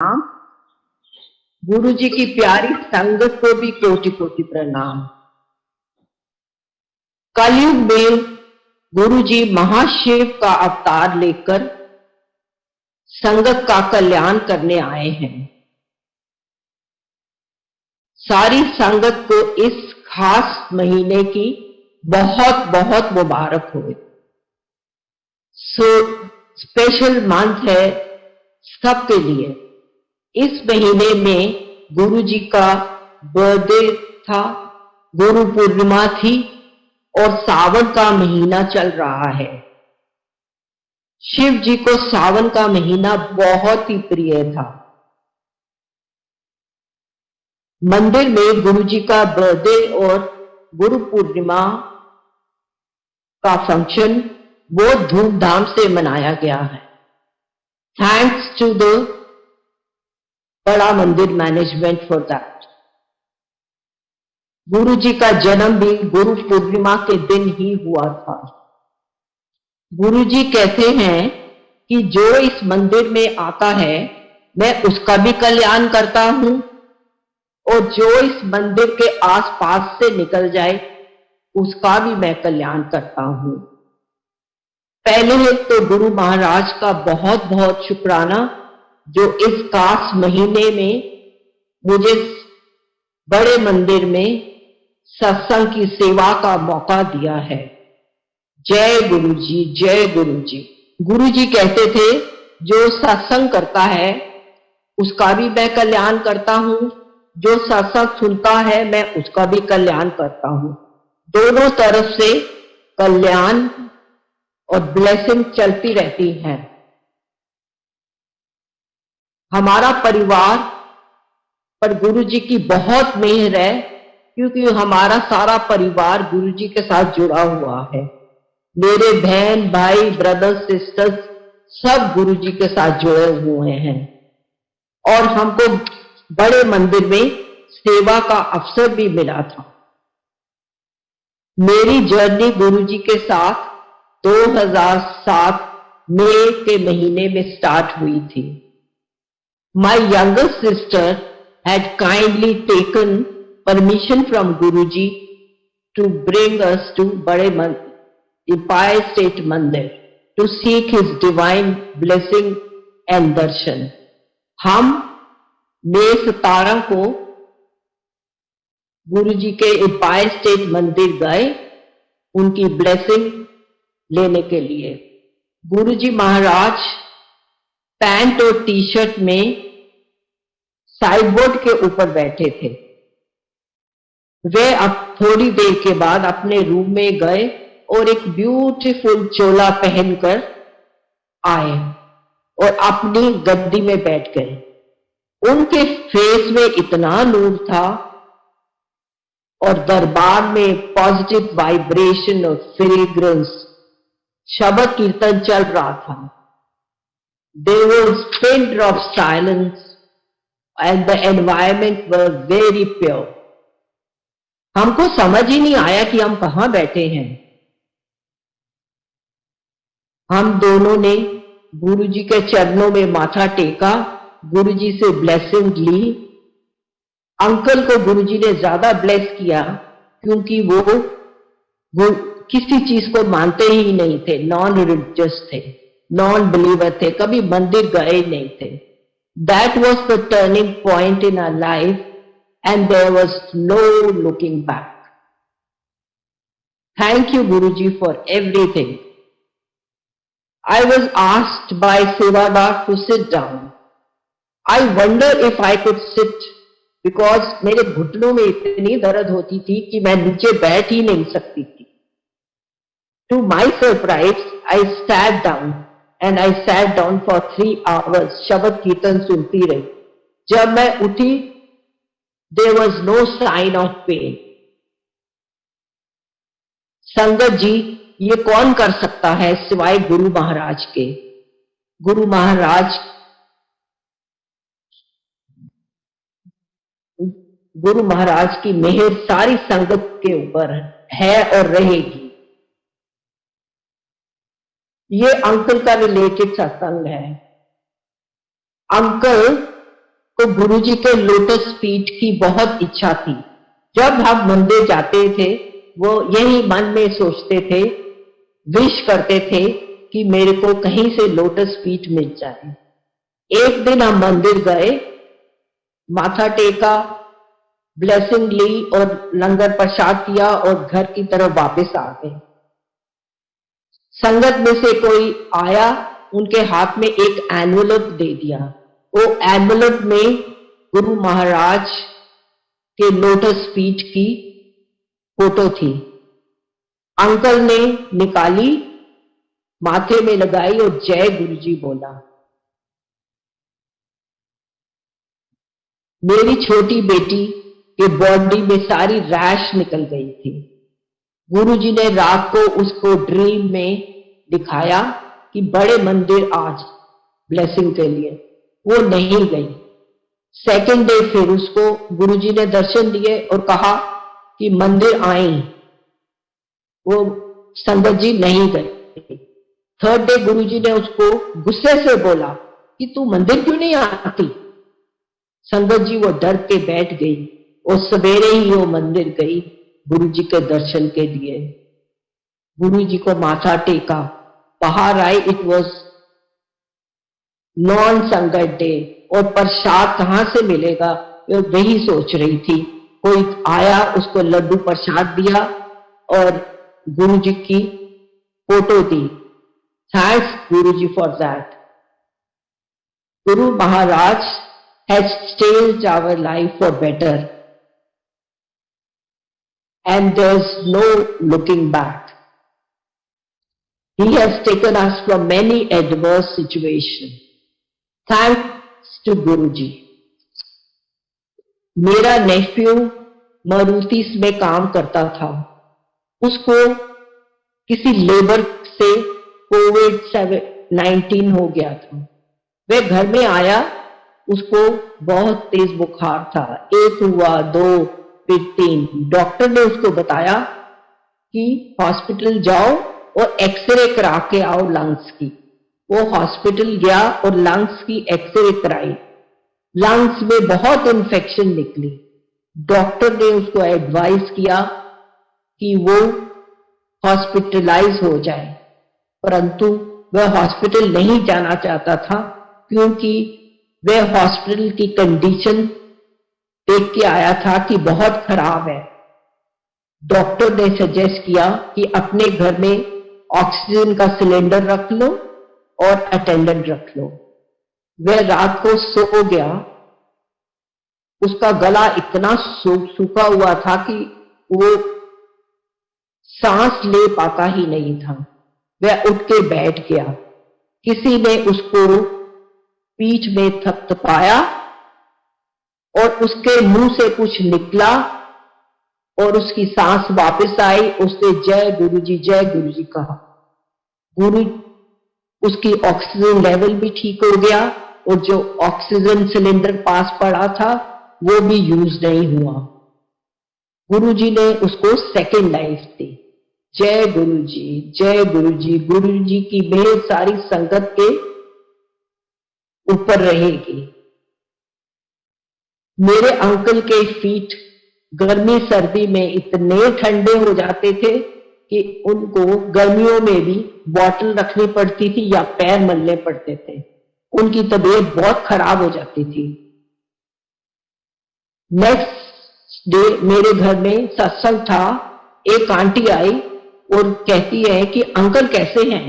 प्रणाम। गुरु जी की प्यारी संगत को भी कोटि कोटि प्रणाम। कलयुग में गुरु जी महाशिव का अवतार लेकर संगत का कल्याण करने आए हैं। सारी संगत को इस खास महीने की बहुत बहुत मुबारक हो। स्पेशल मंथ है सबके लिए। इस महीने में गुरु जी का बर्थडे था, गुरु पूर्णिमा थी और सावन का महीना चल रहा है। शिव जी को सावन का महीना बहुत ही प्रिय था। मंदिर में गुरु जी का बर्थडे और गुरु पूर्णिमा का फंक्शन बहुत धूमधाम से मनाया गया है। थैंक्स टू द बड़ा मंदिर मैनेजमेंट फॉर दैट। गुरु जी का जन्म भी गुरु पूर्णिमा के दिन ही हुआ था। गुरु जी कहते हैं कि जो इस मंदिर में आता है मैं उसका भी कल्याण करता हूं और जो इस मंदिर के आसपास से निकल जाए उसका भी मैं कल्याण करता हूं। पहले तो गुरु महाराज का बहुत बहुत शुक्राना जो इस खास महीने में मुझे बड़े मंदिर में सत्संग की सेवा का मौका दिया है। जय गुरु जी, जय गुरु जी। गुरु जी कहते थे जो सत्संग करता है उसका भी मैं कल्याण करता हूं, जो सत्संग सुनता है मैं उसका भी कल्याण करता हूं। दोनों तरफ से कल्याण और ब्लेसिंग चलती रहती है। हमारा परिवार पर गुरु जी की बहुत मेहर है क्योंकि हमारा सारा परिवार गुरु जी के साथ जुड़ा हुआ है। मेरे बहन भाई ब्रदर्स सिस्टर्स सब गुरु जी के साथ जुड़े हुए हैं और हमको बड़े मंदिर में सेवा का अवसर भी मिला था। मेरी जर्नी गुरु जी के साथ 2007 मई के महीने में स्टार्ट हुई थी। My younger sister had kindly taken permission from Guruji to bring us to Bade Empire State Mandir to seek his divine blessing and darshan. हम मई 17 को गुरु जी के एम्पायर स्टेट मंदिर गए उनकी ब्लेसिंग लेने के लिए। गुरु जी महाराज पैंट और टी शर्ट में साइड बोर्ड के ऊपर बैठे थे। वे अब थोड़ी देर के बाद अपने रूम में गए और एक ब्यूटीफुल चोला पहनकर आए और अपनी गद्दी में बैठ गए। उनके फेस में इतना नूर था और दरबार में पॉजिटिव वाइब्रेशन और फ्रेग्रेंस, शब्द कीर्तन चल रहा था। There was pin of silence and the environment were very pure. हमको समझ ही नहीं आया कि हम कहां बैठे हैं। हम दोनों ने गुरु जी के चरणों में माथा टेका, गुरु जी से ब्लेसिंग ली। अंकल को गुरु जी ने ज्यादा ब्लेस किया क्योंकि वो किसी चीज को मानते ही नहीं थे, नॉन रिलीजियस थे, नॉन बिलीवर थे, कभी मंदिर गए नहीं थे। That was the turning point in our life and there was no looking back. Thank you Guruji for everything. I was asked by Sevadar to sit down. I wonder if I could sit because मेरे घुटनों में इतनी दर्द होती थी कि मैं नीचे बैठ ही नहीं सकती थी। To my surprise, I sat down and I sat down for 3 hours. शब्द कीर्तन सुनती रही। जब मैं उठी, there was no sign of pain. संगत जी, ये कौन कर सकता है सिवाय गुरु महाराज के। गुरु महाराज की मेहर सारी संगत के ऊपर है और रहेगी। ये अंकल का रिलेटेड सत्संग है। अंकल को गुरुजी के लोटस फीट की बहुत इच्छा थी। जब हम मंदिर जाते थे वो यही मन में सोचते थे, विश करते थे कि मेरे को कहीं से लोटस फीट मिल जाए। एक दिन हम मंदिर गए, माथा टेका, ब्लेसिंग ली और लंगर प्रसाद किया और घर की तरफ वापस आ गए। संगत में से कोई आया, उनके हाथ में एक एनवलप दे दिया। वो एनवलप में गुरु महाराज के लोटस फीट की फोटो थी। अंकल ने निकाली, माथे में लगाई और जय गुरुजी बोला। मेरी छोटी बेटी के बॉडी में सारी रैश निकल गई थी। गुरुजी ने रात को उसको ड्रीम में दिखाया कि बड़े मंदिर आज ब्लेसिंग के लिए। वो नहीं गई। सेकंड डे फिर उसको गुरुजी ने दर्शन दिए और कहा कि मंदिर आई। वो संगत जी नहीं गई। थर्ड डे गुरुजी ने उसको गुस्से से बोला कि तू मंदिर क्यों नहीं आती। संगत जी वो डर के बैठ गई और सवेरे ही वो मंदिर गई गुरुजी के दर्शन के लिए। गुरुजी को माथा टेका, बाहर आई। इट वॉज नॉन संगत डे और प्रसाद कहां से मिलेगा वो वही सोच रही थी। कोई आया, उसको लड्डू प्रसाद दिया और गुरुजी की photo the. Thanks Guruji for that. Guru Maharaj has changed our life for better and there's no looking back. He has taken us from many adverse situations. Thanks to Guruji. मेरा नेफ्यू मरूतीस में काम करता था। उसको किसी लेबर से कोविड-19 हो गया था। वह घर में आया, उसको बहुत तेज बुखार था। 1 हुआ, 2, फिर 3। डॉक्टर ने उसको बताया कि हॉस्पिटल जाओ और एक्सरे करा के आओ लंग्स की। वो हॉस्पिटल गया और लंग्स की एक्सरे कराई। लंग्स में बहुत इन्फेक्शन निकली। डॉक्टर ने उसको एडवाइस किया कि वो हॉस्पिटलाइज हो जाए, परंतु वह हॉस्पिटल नहीं जाना चाहता था क्योंकि वह हॉस्पिटल की कंडीशन देख के आया था कि बहुत खराब है। डॉक्टर ने सजेस्ट किया कि अपने घर में ऑक्सीजन का सिलेंडर रख लो और अटेंडेंट रख लो। वह रात को सो गया। उसका गला इतना सूखा हुआ था कि वो सांस ले पाता ही नहीं था। वह उठ के बैठ गया। किसी ने उसको पीठ में थपथपाया और उसके मुंह से कुछ निकला और उसकी सांस वापस आई। उसने जय गुरुजी कहा। गुरु उसकी ऑक्सीजन लेवल भी ठीक हो गया और जो ऑक्सीजन सिलेंडर पास पड़ा था वो भी यूज नहीं हुआ। गुरुजी ने उसको सेकंड लाइफ दी। जय गुरुजी। गुरुजी की मेहर सारी संगत के ऊपर रहेगी। मेरे अंकल के फीट गर्मी सर्दी में इतने ठंडे हो जाते थे कि उनको गर्मियों में भी बॉटल रखनी पड़ती थी या पैर मलने पड़ते थे। उनकी तबीयत बहुत खराब हो जाती थी। नेक्स्ट डे मेरे घर में सत्संग था। एक आंटी आई और कहती है कि अंकल कैसे हैं।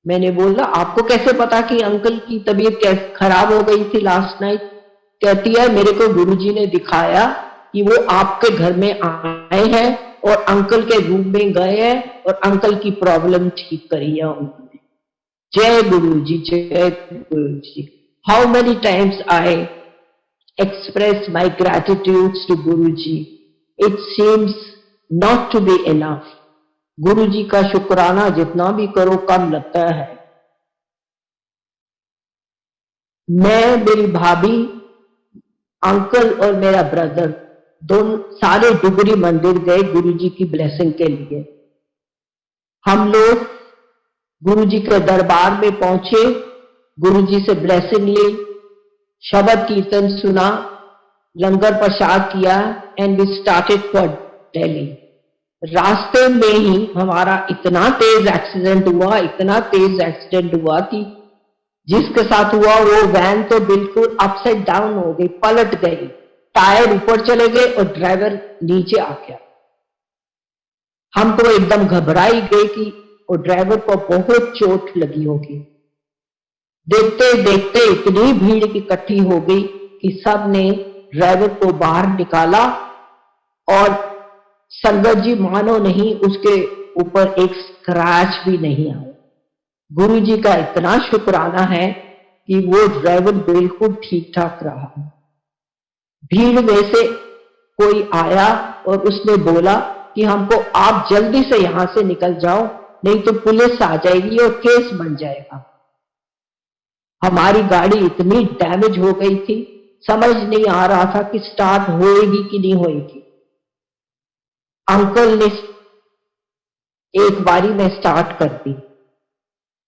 मैंने बोला आपको कैसे पता कि अंकल की तबीयत कैसे खराब हो गई थी लास्ट नाइट। कहती है मेरे को गुरुजी ने दिखाया कि वो आपके घर में आए हैं और अंकल के रूम में गए हैं और अंकल की प्रॉब्लम ठीक करी है उन्होंने। जय Guruji. How many times I express my gratitude to Guruji. It seems not to be enough. गुरुजी का शुक्राना जितना भी करो कम लगता है। मैं, मेरी भाभी, अंकल और मेरा ब्रदर दोनों सारे डुगरी मंदिर गए गुरुजी की ब्लेसिंग के लिए। हम लोग गुरुजी के दरबार में पहुंचे, गुरुजी से ब्लेसिंग ली, शबद कीर्तन सुना, लंगर प्रसाद किया and we started for Delhi. रास्ते में ही हमारा इतना तेज एक्सीडेंट हुआ कि जिसके साथ हुआ वो वैन तो बिल्कुल अपसाइड डाउन हो गई, पलट गई, टायर ऊपर चले गए और ड्राइवर नीचे आ गया। हम तो एकदम घबराई गए कि वो ड्राइवर को बहुत चोट लगी होगी। देखते देखते इतनी भीड़ इकट्ठी हो गई कि सब ने ड्राइवर को बाहर निकाला और संगत जी मानो नहीं, उसके ऊपर एक स्क्रैच भी नहीं आया। गुरु जी का इतना शुक्राना है कि वो ड्राइवर बिल्कुल ठीक ठाक रहा। भीड़ में से कोई आया और उसने बोला कि हमको आप जल्दी से यहां से निकल जाओ, नहीं तो पुलिस आ जाएगी और केस बन जाएगा। हमारी गाड़ी इतनी डैमेज हो गई थी, समझ नहीं आ रहा था कि स्टार्ट होएगी कि नहीं होएगी। अंकल ने एक बारी में स्टार्ट कर दी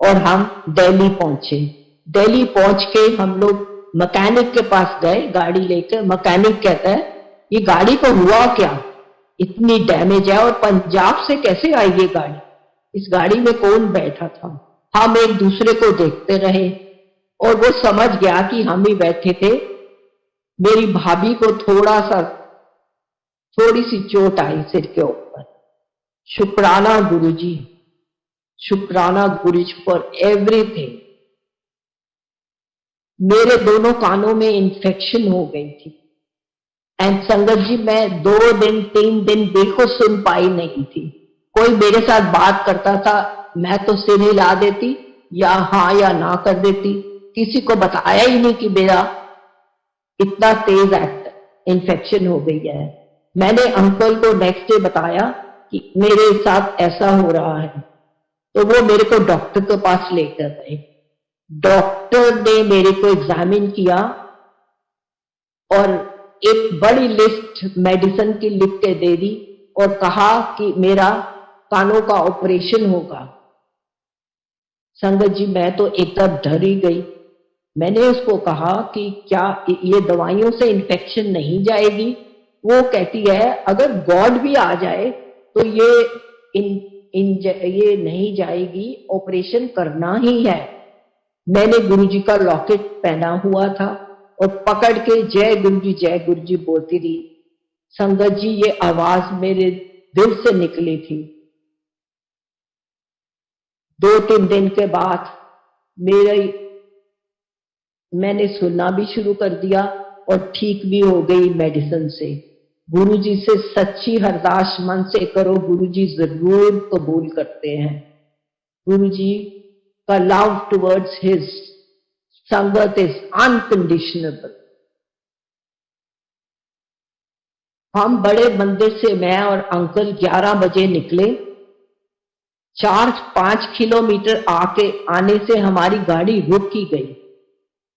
और हम दिल्ली पहुंचे। दिल्ली पहुंच के हम लोग मैकेनिक के पास गए गाड़ी लेकर। मैकेनिक कहता है ये गाड़ी को हुआ क्या, इतनी डैमेज है और पंजाब से कैसे आई ये गाड़ी, इस गाड़ी में कौन बैठा था। हम एक दूसरे को देखते रहे और वो समझ गया कि हम ही बैठे थे। मेरी भाभी को थोड़ी सी चोट आई सिर के ऊपर। शुक्राना गुरुजी, शुक्राना गुरुजी फॉर एवरीथिंग। मेरे दोनों कानों में इन्फेक्शन हो गई थी एंड संगत जी मैं 2 दिन 3 दिन बिल्कुल सुन पाई नहीं थी। कोई मेरे साथ बात करता था, मैं तो सिर हिला देती या हाँ या ना कर देती, किसी को बताया ही नहीं कि मेरा इतना तेज इन्फेक्शन हो गई है। मैंने अंकल को नेक्स्ट डे बताया कि मेरे साथ ऐसा हो रहा है, तो वो मेरे को डॉक्टर के पास लेकर गए। डॉक्टर ने मेरे को एग्जामिन किया और एक बड़ी लिस्ट मेडिसिन की लिख के दे दी और कहा कि मेरा कानों का ऑपरेशन होगा। संगत जी मैं तो एकदम डर ही गई। मैंने उसको कहा कि क्या ये दवाइयों से इन्फेक्शन नहीं जाएगी। वो कहती है अगर गॉड भी आ जाए तो ये नहीं जाएगी, ऑपरेशन करना ही है। मैंने गुरुजी का लॉकेट पहना हुआ था और पकड़ के जय गुरु जी बोलती रही। संगत जी ये आवाज मेरे दिल से निकली थी। 2-3 दिन के बाद मैंने सुनना भी शुरू कर दिया और ठीक भी हो गई मेडिसिन से। गुरुजी से सच्ची अरदास मन से करो, गुरुजी जरूर कबूल करते हैं। गुरुजी का लव टुवर्ड्स हिज संगत इज अनकंडीशनेबल। हम बड़े मंदिर से मैं और अंकल 11 बजे निकले। 4-5 किलोमीटर आने से हमारी गाड़ी रुक ही गई,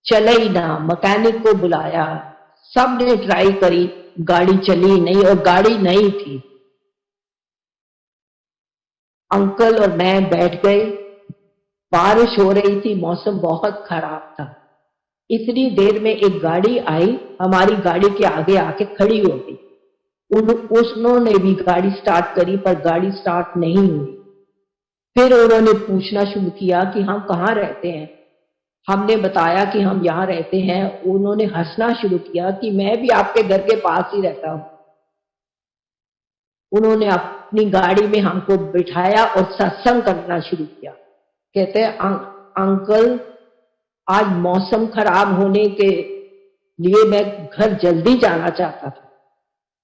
चले ही ना। मैकेनिक को बुलाया, सब ने ट्राई करी, गाड़ी चली नहीं और गाड़ी नहीं थी। अंकल और मैं बैठ गए। बारिश हो रही थी, मौसम बहुत खराब था। इतनी देर में एक गाड़ी आई, हमारी गाड़ी के आगे आके खड़ी हो गई। उन्होंने भी गाड़ी स्टार्ट करी पर गाड़ी स्टार्ट नहीं हुई। फिर उन्होंने पूछना शुरू किया कि हम कहाँ रहते हैं। हमने बताया कि हम यहाँ रहते हैं। उन्होंने हंसना शुरू किया कि मैं भी आपके घर के पास ही रहता हूँ। उन्होंने अपनी गाड़ी में हमको बिठाया और सत्संग करना शुरू किया। कहते हैं अंकल आज मौसम खराब होने के लिए मैं घर जल्दी जाना चाहता था,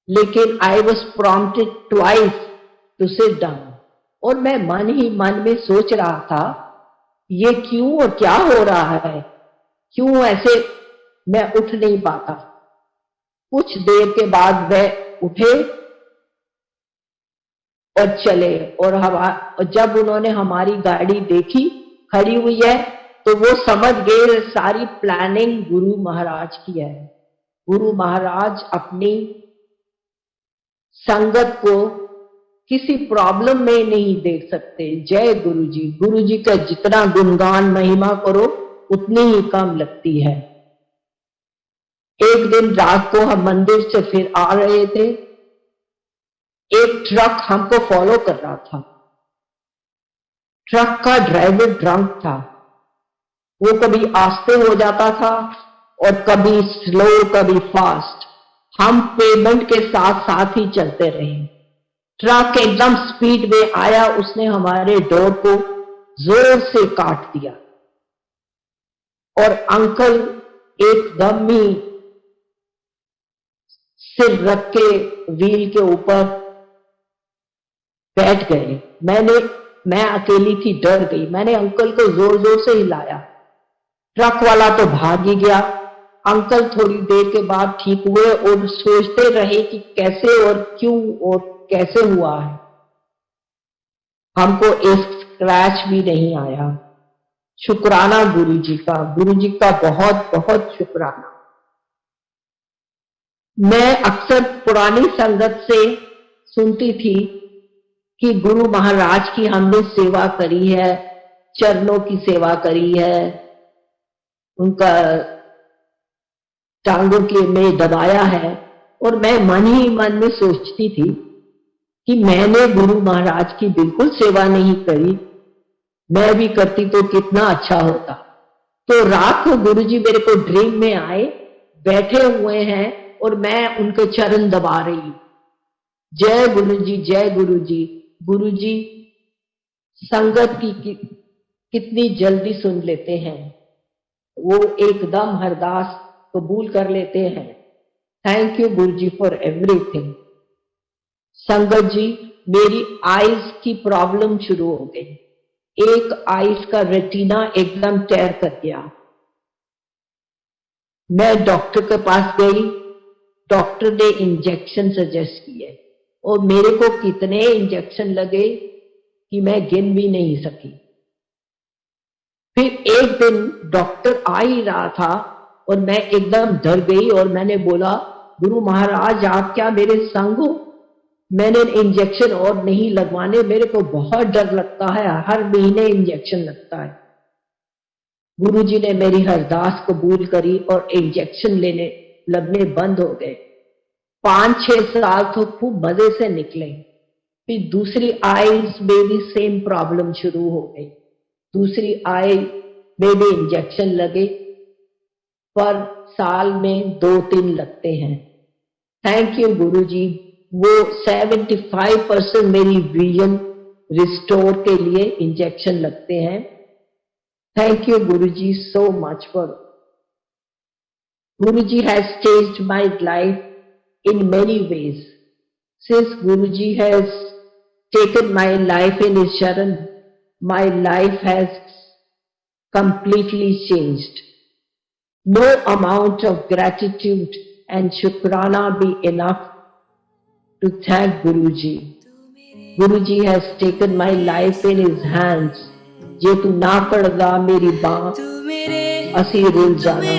लेकिन I was prompted twice to sit down. और मैं मन ही मन में सोच रहा था ये क्यों और क्या हो रहा है, क्यों ऐसे मैं उठ नहीं पाता। कुछ देर के बाद वह उठे और चले और जब उन्होंने हमारी गाड़ी देखी खड़ी हुई है तो वो समझ गए सारी प्लानिंग गुरु महाराज की है। गुरु महाराज अपनी संगत को किसी प्रॉब्लम में नहीं देख सकते। जय गुरु जी का जितना गुणगान महिमा करो उतनी ही कम लगती है। एक दिन रात को हम मंदिर से फिर आ रहे थे, एक ट्रक हमको फॉलो कर रहा था। ट्रक का ड्राइवर ड्रंक था, वो कभी आस्ते हो जाता था और कभी स्लो कभी फास्ट। हम पेमेंट के साथ साथ ही चलते रहे। ट्रक एकदम स्पीड में आया, उसने हमारे डोर को जोर से काट दिया और अंकल एकदम ही सिर रख के व्हील के ऊपर बैठ गए। मैं अकेली थी, डर गई। मैंने अंकल को जोर जोर से हिलाया। ट्रक वाला तो भाग ही गया। अंकल थोड़ी देर के बाद ठीक हुए और सोचते रहे कि कैसे और क्यों और कैसे हुआ है। हमको एक स्क्रैच भी नहीं आया। शुक्राना गुरुजी का बहुत बहुत शुक्राना। मैं अक्सर पुरानी संगत से सुनती थी कि गुरु महाराज की हमने सेवा करी है, चरणों की सेवा करी है, उनका टांगों के में दबाया है, और मैं मन ही मन में सोचती थी कि मैंने गुरु महाराज की बिल्कुल सेवा नहीं करी, मैं भी करती तो कितना अच्छा होता। तो रात को गुरुजी मेरे को ड्रीम में आए, बैठे हुए हैं और मैं उनके चरण दबा रही हूं। जय गुरुजी, जय गुरुजी। गुरुजी संगत की कितनी जल्दी सुन लेते हैं, वो एकदम अरदास कबूल कर लेते हैं। Thank you Guruji for everything. संगत जी, मेरी आईज की प्रॉब्लम शुरू हो गई। एक आईज का रेटिना एकदम टेयर कर गया। मैं डॉक्टर के पास गई, डॉक्टर ने इंजेक्शन सजेस्ट किए और मेरे को कितने इंजेक्शन लगे कि मैं गिन भी नहीं सकी। फिर एक दिन डॉक्टर आ ही रहा था और मैं एकदम डर गई और मैंने बोला, गुरु महाराज आप क्या मेरे संग हो? मैंने इंजेक्शन और नहीं लगवाने, मेरे को बहुत डर लगता है, हर महीने इंजेक्शन लगता है। गुरुजी ने मेरी अरदास कबूल करी और इंजेक्शन लगने बंद हो गए। 5-6 साल तो खूब मजे से निकले। फिर दूसरी आईज में भी सेम प्रॉब्लम शुरू हो गई। दूसरी आई में भी इंजेक्शन लगे, पर साल में 2-3 लगते हैं। थैंक यू गुरुजी, वो 75% मेरी विजन रिस्टोर के लिए इंजेक्शन लगते हैं। Thank you Guruji so much for Guruji has changed my life in many ways. Since Guruji has taken my life in his sharan, my life has completely changed. No amount of gratitude and shukrana be enough to thank Guruji. Guruji has taken my life in his hands. जे तू ना पड़दा मेरी बां असी rule जाना